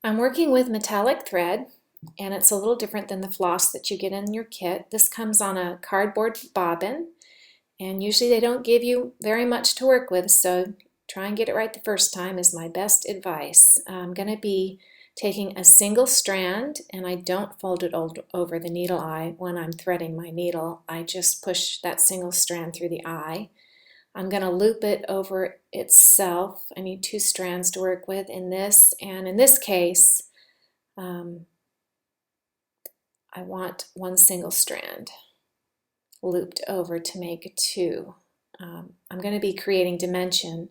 I'm working with metallic thread, and it's a little different than the floss that you get in your kit. This comes on a cardboard bobbin, and usually they don't give you very much to work with, so try and get it right the first time is my best advice. I'm going to be taking a single strand, and I don't fold it over the needle eye when I'm threading my needle. I just push that single strand through the eye. I'm going to loop it over itself. I need 2 strands to work with in this, and in this case, I want 1 single strand looped over to make 2. I'm going to be creating dimension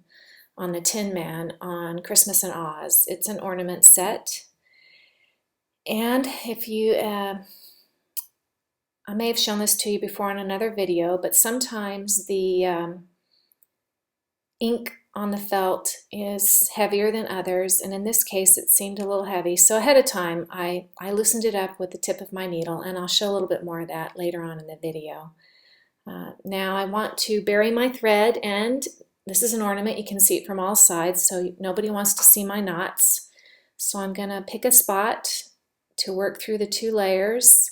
on the Tin Man on Christmas in Oz. It's an ornament set, and if you I may have shown this to you before in another video, but sometimes the ink on the felt is heavier than others, and in this case it seemed a little heavy. So ahead of time I loosened it up with the tip of my needle, and I'll show a little bit more of that later on in the video. Now I want to bury my thread, and this is an ornament. You can see it from all sides, so nobody wants to see my knots. So I'm going to pick a spot to work through the 2 layers.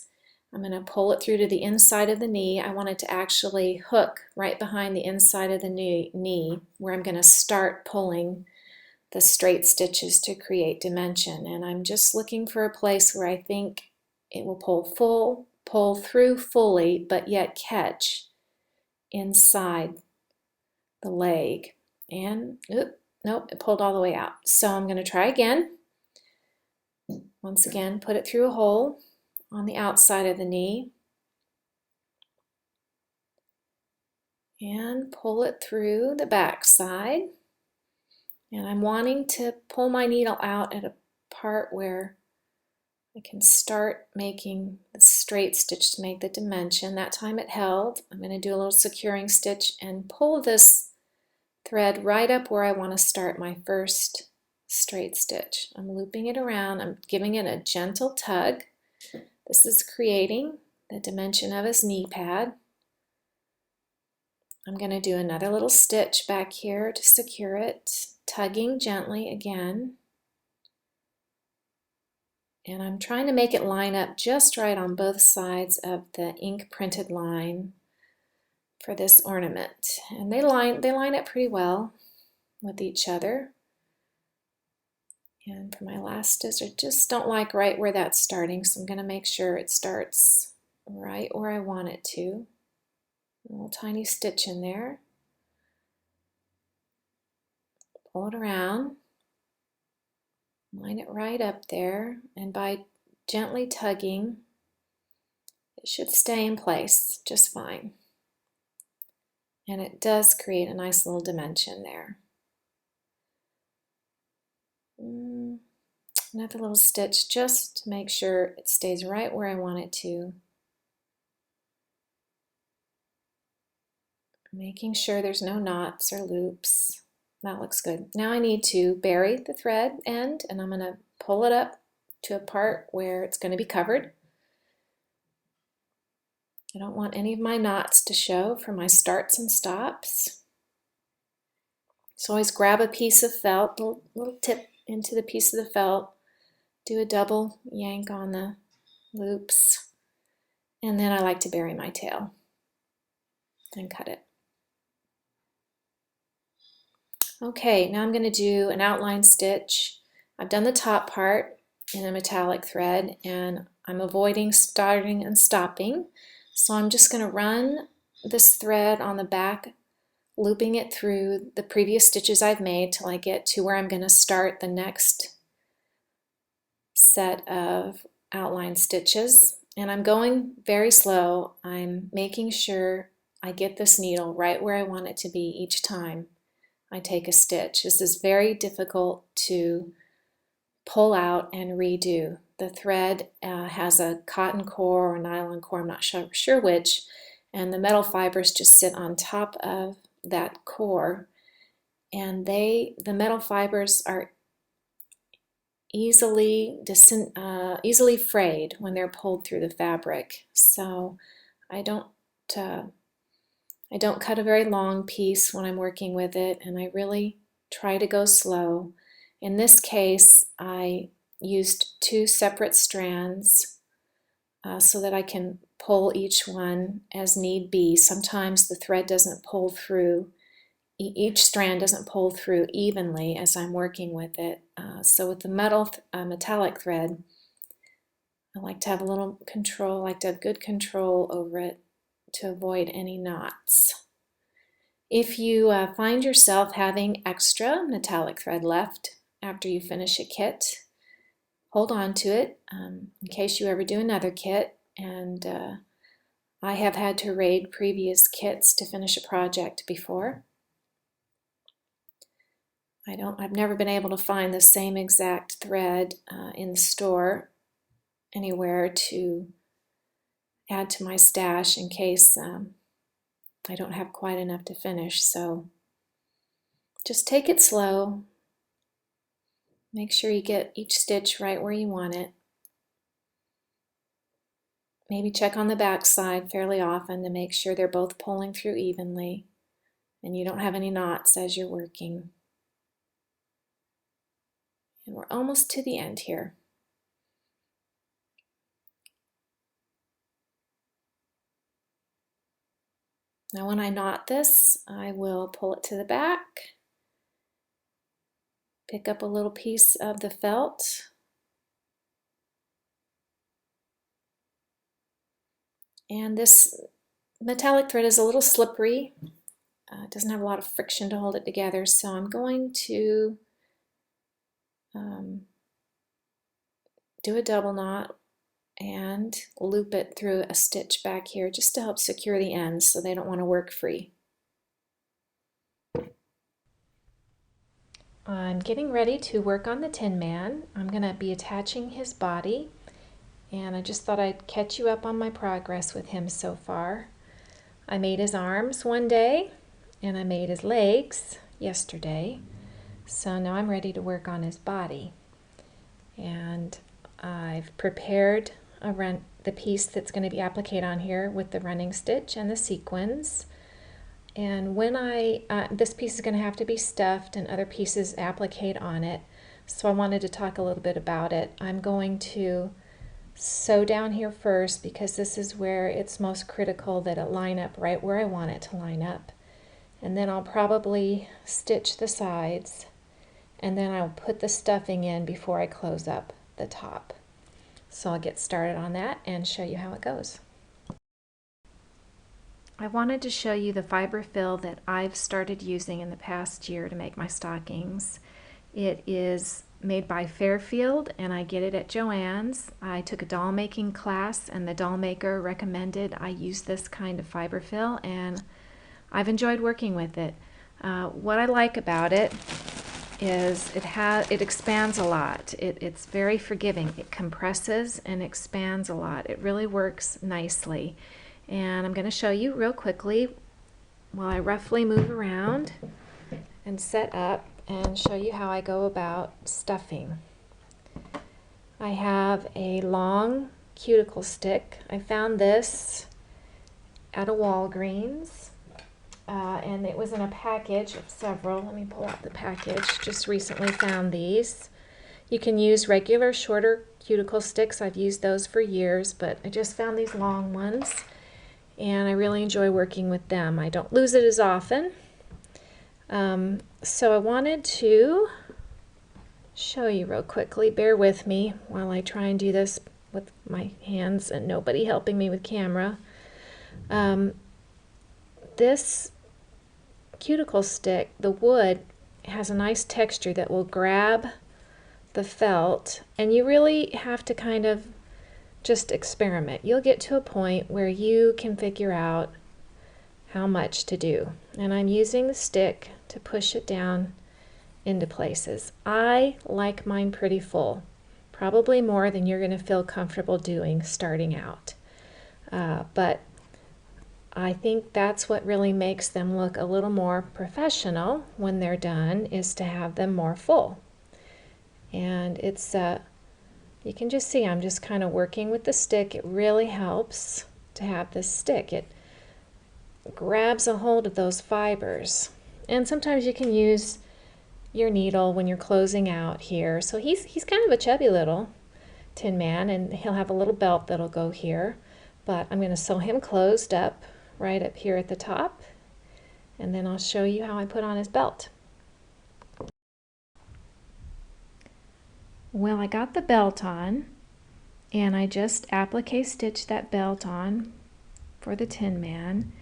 I'm going to pull it through to the inside of the knee. I want it to actually hook right behind the inside of the knee where I'm going to start pulling the straight stitches to create dimension. And I'm just looking for a place where I think it will pull through fully, but yet catch inside the leg. And nope, it pulled all the way out. So I'm going to try again. Once again, put it through a hole on the outside of the knee and pull it through the back side. And I'm wanting to pull my needle out at a part where I can start making the straight stitch to make the dimension. That time it held. I'm going to do a little securing stitch and pull this thread right up where I want to start my first straight stitch. I'm looping it around. I'm giving it a gentle tug. This is creating the dimension of his knee pad. I'm going to do another little stitch back here to secure it, tugging gently again. And I'm trying to make it line up just right on both sides of the ink printed line for this ornament. And they line up pretty well with each other. And for my last stitch, I just don't like right where that's starting, so I'm going to make sure it starts right where I want it to. A little tiny stitch in there. Pull it around. Line it right up there, and by gently tugging, it should stay in place just fine. And it does create a nice little dimension there. Another little stitch just to make sure it stays right where I want it to. Making sure there's no knots or loops. That looks good. Now I need to bury the thread end, and I'm going to pull it up to a part where it's going to be covered. I don't want any of my knots to show for my starts and stops. So always grab a piece of felt, little tip into the piece of the felt, do a double yank on the loops, and then I like to bury my tail and cut it. Okay, now I'm going to do an outline stitch. I've done the top part in a metallic thread, and I'm avoiding starting and stopping. So I'm just going to run this thread on the back, looping it through the previous stitches I've made till I get to where I'm going to start the next set of outline stitches. And I'm going very slow. I'm making sure I get this needle right where I want it to be each time I take a stitch. This is very difficult to pull out and redo. The thread has a cotton core or nylon core, I'm not sure which, and the metal fibers just sit on top of that core, and the metal fibers are easily frayed when they're pulled through the fabric. So I don't cut a very long piece when I'm working with it, and I really try to go slow. In this case, I used 2 separate strands so that I can pull each one as need be. Sometimes the thread doesn't pull through, each strand doesn't pull through evenly as I'm working with it. So with the metallic thread, I like to have a little control, I like to have good control over it to avoid any knots. If you find yourself having extra metallic thread left after you finish a kit, hold on to it in case you ever do another kit. And I have had to raid previous kits to finish a project before. I've never been able to find the same exact thread in the store anywhere to add to my stash in case I don't have quite enough to finish. So just take it slow. Make sure you get each stitch right where you want it. Maybe check on the back side fairly often to make sure they're both pulling through evenly and you don't have any knots as you're working. And we're almost to the end here. Now when I knot this, I will pull it to the back, pick up a little piece of the felt, and this metallic thread is a little slippery. It doesn't have a lot of friction to hold it together, so I'm going to do a double knot and loop it through a stitch back here just to help secure the ends so they don't want to work free. I'm getting ready to work on the Tin Man. I'm going to be attaching his body, and I just thought I'd catch you up on my progress with him so far. I made his arms one day and I made his legs yesterday, so now I'm ready to work on his body. And I've prepared the piece that's going to be appliqued on here with the running stitch and the sequins. And when this piece is going to have to be stuffed and other pieces appliqued on it, so I wanted to talk a little bit about it. I'm going to sew down here first because this is where it's most critical that it line up right where I want it to line up. And then I'll probably stitch the sides, and then I'll put the stuffing in before I close up the top. So I'll get started on that and show you how it goes. I wanted to show you the fiber fill that I've started using in the past year to make my stockings. It is made by Fairfield and I get it at Joann's. I took a doll making class and the doll maker recommended I use this kind of fiber fill, and I've enjoyed working with it. What I like about it is it expands a lot. It's very forgiving. It compresses and expands a lot. It really works nicely. And I'm going to show you real quickly while I roughly move around and set up and show you how I go about stuffing. I have a long cuticle stick. I found this at a Walgreens. And it was in a package of several. Let me pull out the package. Just recently found these. You can use regular shorter cuticle sticks. I've used those for years, but I just found these long ones and I really enjoy working with them. I don't lose it as often. So I wanted to show you real quickly. Bear with me while I try and do this with my hands and nobody helping me with camera. This cuticle stick, the wood has a nice texture that will grab the felt, and you really have to kind of just experiment. You'll get to a point where you can figure out how much to do, and I'm using the stick to push it down into places. I like mine pretty full, probably more than you're going to feel comfortable doing starting out, but I think that's what really makes them look a little more professional when they're done, is to have them more full. And it's, you can just see I'm just kind of working with the stick. It really helps to have this stick. It grabs a hold of those fibers. And sometimes you can use your needle when you're closing out here. So he's kind of a chubby little Tin Man, and he'll have a little belt that'll go here. But I'm going to sew him closed up right up here at the top, and then I'll show you how I put on his belt. Well, I got the belt on, and I just applique stitched that belt on for the Tin Man.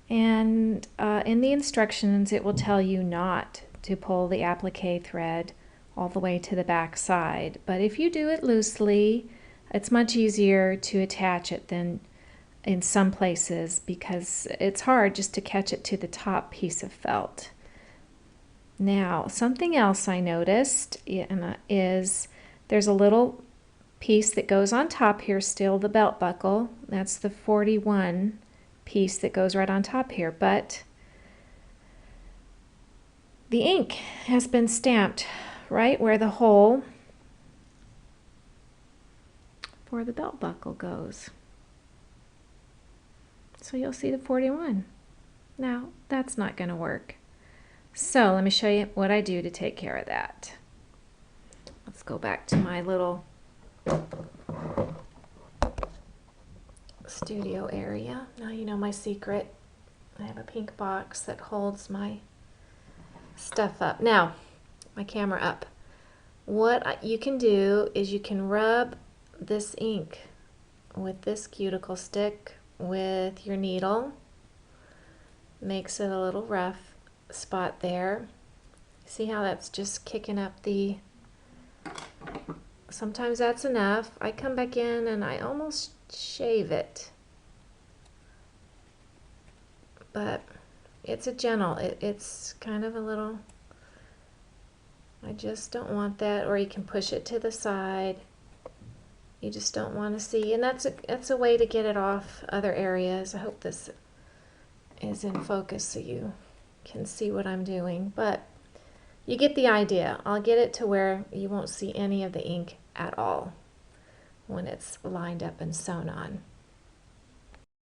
And in the instructions it will tell you not to pull the applique thread all the way to the back side, but if you do it loosely, it's much easier to attach it than in some places, because it's hard just to catch it to the top piece of felt. Now, something else I noticed is there's a little piece that goes on top here still, the belt buckle. That's the 41 piece that goes right on top here, but the ink has been stamped right where the hole for the belt buckle goes. So you'll see the 41. Now, that's not going to work. So let me show you what I do to take care of that. Let's go back to my little studio area. Now you know my secret. I have a pink box that holds my stuff up. Now, my camera up. What you can do is you can rub this ink with this cuticle stick with your needle. Makes it a little rough spot there. See how that's just kicking up the... Sometimes that's enough. I come back in and I almost shave it. But it's a gentle, it's kind of a little... I just don't want that, or you can push it to the side. You just don't want to see, and that's a way to get it off other areas. I hope this is in focus so you can see what I'm doing, but you get the idea. I'll get it to where you won't see any of the ink at all when it's lined up and sewn on.